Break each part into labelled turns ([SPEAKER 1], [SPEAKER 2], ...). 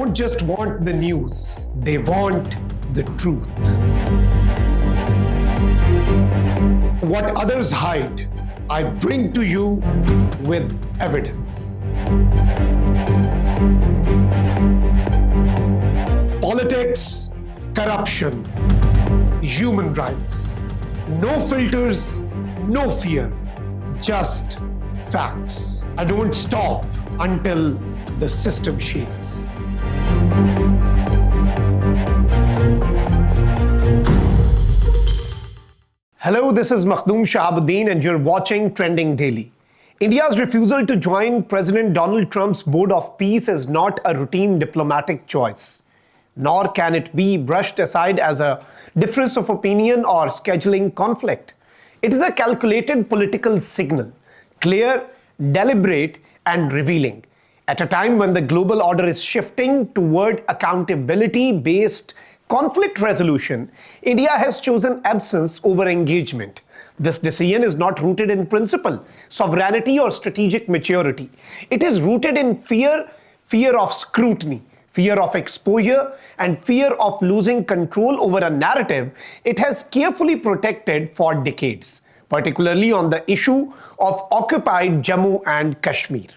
[SPEAKER 1] don't just want the news, they want the truth. What others hide, I bring to you with evidence. Politics, corruption, human rights. No filters, no fear, just facts. I don't stop until the system shakes. Hello, this is Makhdoom Shahabuddin and you're watching Trending Daily. India's refusal to join President Donald Trump's Board of Peace is not a routine diplomatic choice, nor can it be brushed aside as a difference of opinion or scheduling conflict. It is a calculated political signal, clear, deliberate, and revealing. At a time when the global order is shifting toward accountability-based conflict resolution, India has chosen absence over engagement. This decision is not rooted in principle, sovereignty, or strategic maturity. It is rooted in fear of scrutiny, fear of exposure, and fear of losing control over a narrative it has carefully protected for decades, particularly on the issue of occupied Jammu and Kashmir.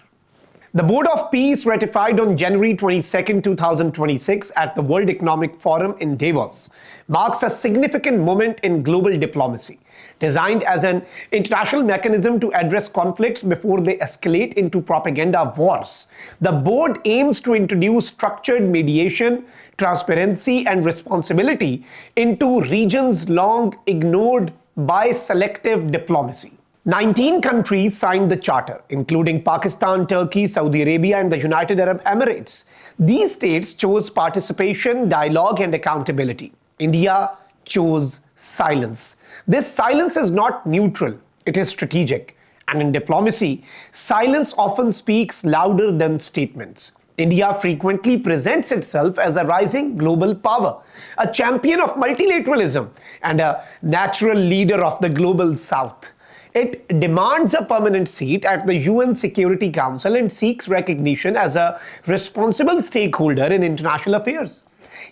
[SPEAKER 1] The Board of Peace ratified on January 22, 2026 at the World Economic Forum in Davos marks a significant moment in global diplomacy. Designed as an international mechanism to address conflicts before they escalate into propaganda wars, the board aims to introduce structured mediation, transparency, and responsibility into regions long ignored by selective diplomacy. 19 countries signed the charter, including Pakistan, Turkey, Saudi Arabia, and the United Arab Emirates. These states chose participation, dialogue, and accountability. India chose silence. This silence is not neutral, it is strategic. And in diplomacy, silence often speaks louder than statements. India frequently presents itself as a rising global power, a champion of multilateralism, and a natural leader of the global south. It demands a permanent seat at the UN Security Council and seeks recognition as a responsible stakeholder in international affairs.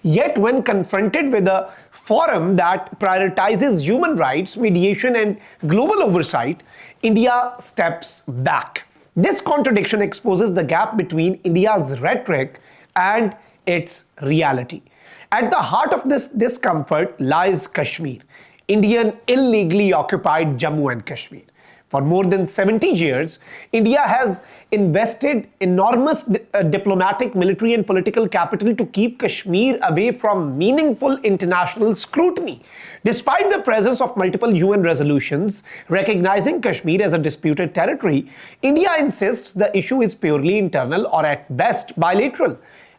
[SPEAKER 1] Yet when confronted with a forum that prioritizes human rights, mediation, and global oversight, India steps back. This contradiction exposes the gap between India's rhetoric and its reality. At the heart of this discomfort lies Kashmir, Indian illegally occupied Jammu and Kashmir. For more than 70 years, India has invested enormous diplomatic, military, and political capital to keep Kashmir away from meaningful international scrutiny. Despite the presence of multiple UN resolutions recognizing Kashmir as a disputed territory, India insists the issue is purely internal or at best bilateral.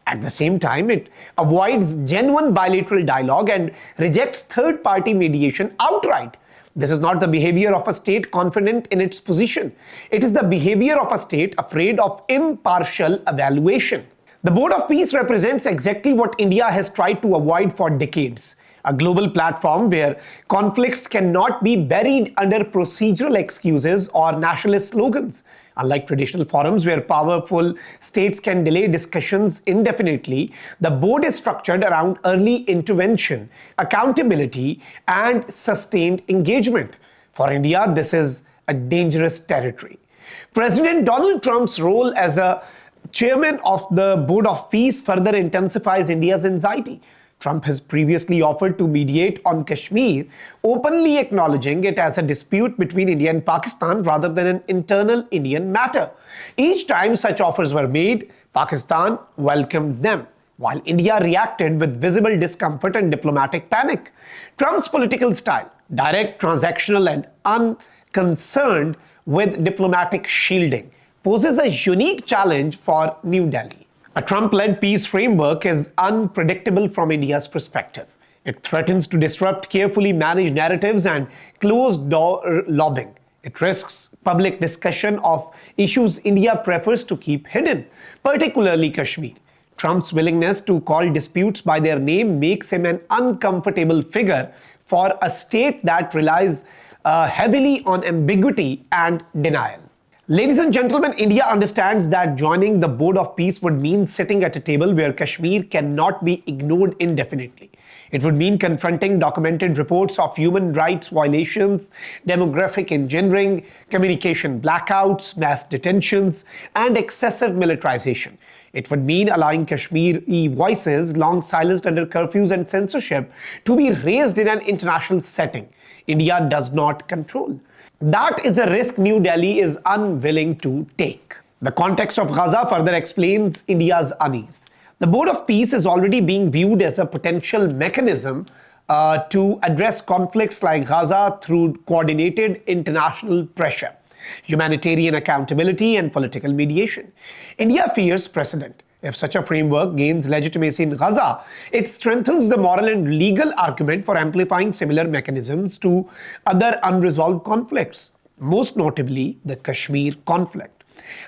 [SPEAKER 1] At the same time, it avoids genuine bilateral dialogue and rejects third-party mediation outright. This is not the behavior of a state confident in its position. It is the behavior of a state afraid of impartial evaluation. The Board of Peace represents exactly what India has tried to avoid for decades. A global platform where conflicts cannot be buried under procedural excuses or nationalist slogans. Unlike traditional forums where powerful states can delay discussions indefinitely, the board is structured around early intervention, accountability, and sustained engagement. For India, this is a dangerous territory. President Donald Trump's role as a chairman of the Board of Peace further intensifies India's anxiety. Trump has previously offered to mediate on Kashmir, openly acknowledging it as a dispute between India and Pakistan rather than an internal Indian matter. Each time such offers were made, Pakistan welcomed them, while India reacted with visible discomfort and diplomatic panic. Trump's political style, direct, transactional, and unconcerned with diplomatic shielding, poses a unique challenge for New Delhi. A Trump-led peace framework is unpredictable from India's perspective. It threatens to disrupt carefully managed narratives and closed-door lobbying. It risks public discussion of issues India prefers to keep hidden, particularly Kashmir. Trump's willingness to call disputes by their name makes him an uncomfortable figure for a state that relies heavily on ambiguity and denial. Ladies and gentlemen, India understands that joining the Board of Peace would mean sitting at a table where Kashmir cannot be ignored indefinitely. It would mean confronting documented reports of human rights violations, demographic engineering, communication blackouts, mass detentions, and excessive militarization. It would mean allowing Kashmiri voices, long silenced under curfews and censorship, to be raised in an international setting India does not control. That is a risk New Delhi is unwilling to take. The context of Gaza further explains India's unease. The Board of Peace is already being viewed as a potential mechanism to address conflicts like Gaza through coordinated international pressure, humanitarian accountability, and political mediation. India fears precedent. If such a framework gains legitimacy in Gaza, it strengthens the moral and legal argument for amplifying similar mechanisms to other unresolved conflicts, most notably the Kashmir conflict.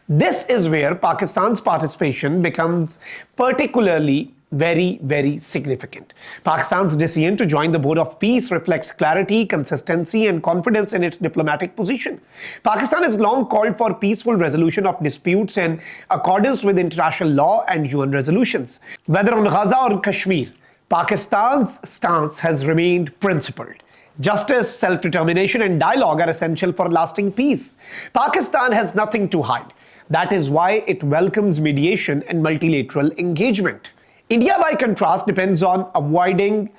[SPEAKER 1] This is where Pakistan's participation becomes particularly very significant. Pakistan's decision to join the Board of Peace reflects clarity, consistency, and confidence in its diplomatic position. Pakistan has long called for peaceful resolution of disputes in accordance with international law and UN resolutions. Whether on Gaza or Kashmir, Pakistan's stance has remained principled. Justice, self-determination, and dialogue are essential for lasting peace. Pakistan has nothing to hide. That is why it welcomes mediation and multilateral engagement. India, by contrast, depends on avoiding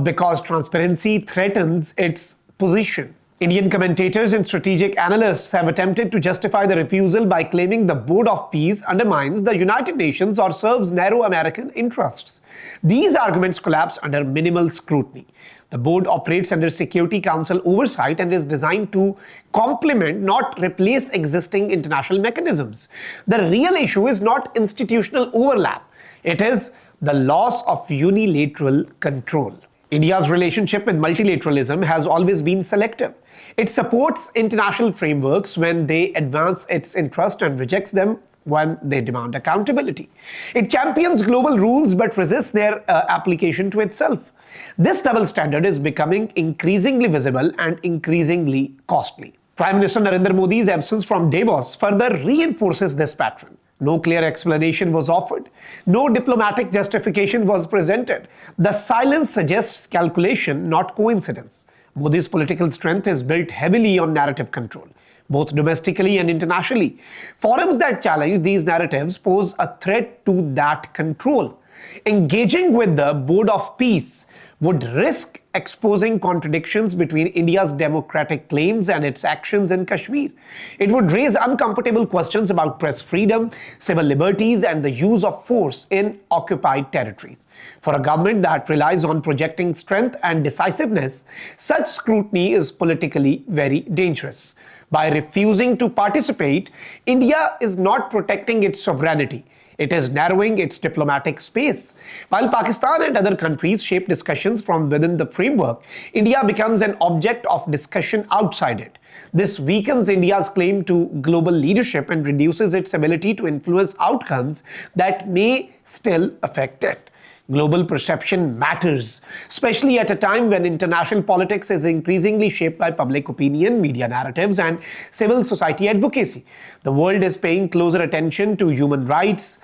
[SPEAKER 1] because transparency threatens its position. Indian commentators and strategic analysts have attempted to justify the refusal by claiming the Board of Peace undermines the United Nations or serves narrow American interests. These arguments collapse under minimal scrutiny. The board operates under Security Council oversight and is designed to complement, not replace, existing international mechanisms. The real issue is not institutional overlap. It is the loss of unilateral control. India's relationship with multilateralism has always been selective. It supports international frameworks when they advance its interest and rejects them when they demand accountability. It champions global rules but resists their application to itself. This double standard is becoming increasingly visible and increasingly costly. Prime Minister Narendra Modi's absence from Davos further reinforces this pattern. No clear explanation was offered. No diplomatic justification was presented. The silence suggests calculation, not coincidence. Modi's political strength is built heavily on narrative control, both domestically and internationally. Forums that challenge these narratives pose a threat to that control. Engaging with the Board of Peace would risk exposing contradictions between India's democratic claims and its actions in Kashmir. It would raise uncomfortable questions about press freedom, civil liberties, and the use of force in occupied territories. For a government that relies on projecting strength and decisiveness, such scrutiny is politically very dangerous. By refusing to participate, India is not protecting its sovereignty. It is narrowing its diplomatic space. While Pakistan and other countries shape discussions from within the framework, India becomes an object of discussion outside it. This weakens India's claim to global leadership and reduces its ability to influence outcomes that may still affect it. Global perception matters, especially at a time when international politics is increasingly shaped by public opinion, media narratives, and civil society advocacy. The world is paying closer attention to human rights,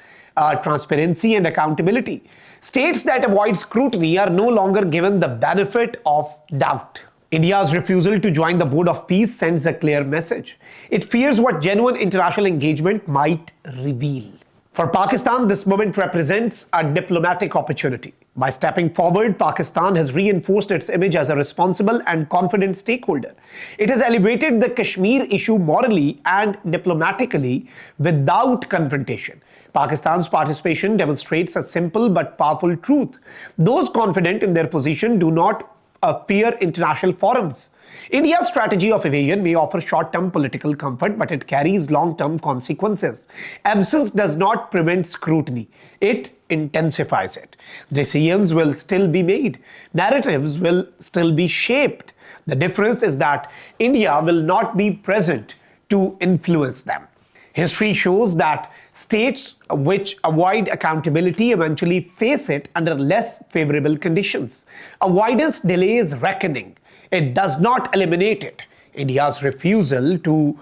[SPEAKER 1] transparency, and accountability. States that avoid scrutiny are no longer given the benefit of doubt. India's refusal to join the Board of Peace sends a clear message. It fears what genuine international engagement might reveal. For Pakistan, this moment represents a diplomatic opportunity. By stepping forward, Pakistan has reinforced its image as a responsible and confident stakeholder. It has elevated the Kashmir issue morally and diplomatically without confrontation. Pakistan's participation demonstrates a simple but powerful truth. Those confident in their position do not fear international forums. India's strategy of evasion may offer short-term political comfort, but it carries long-term consequences. Absence does not prevent scrutiny. It intensifies it. Decisions will still be made. Narratives will still be shaped. The difference is that India will not be present to influence them. History shows that states which avoid accountability eventually face it under less favorable conditions. Avoidance delays reckoning. It does not eliminate it. India's refusal to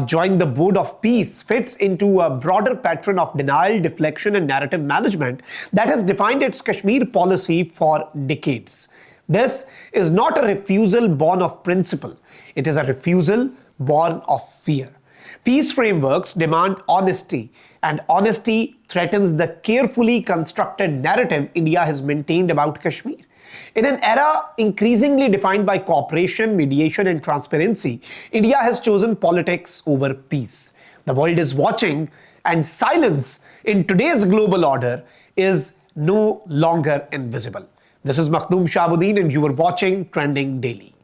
[SPEAKER 1] join the board of peace fits into a broader pattern of denial, deflection, and narrative management that has defined its Kashmir policy for decades. This is not a refusal born of principle. It is a refusal born of fear. Peace frameworks demand honesty, and honesty threatens the carefully constructed narrative India has maintained about Kashmir. In an era increasingly defined by cooperation, mediation, and transparency, India has chosen politics over peace. The world is watching, and silence in today's global order is no longer invisible. This is Makhdoom Shahabuddin, and you are watching Trending Daily.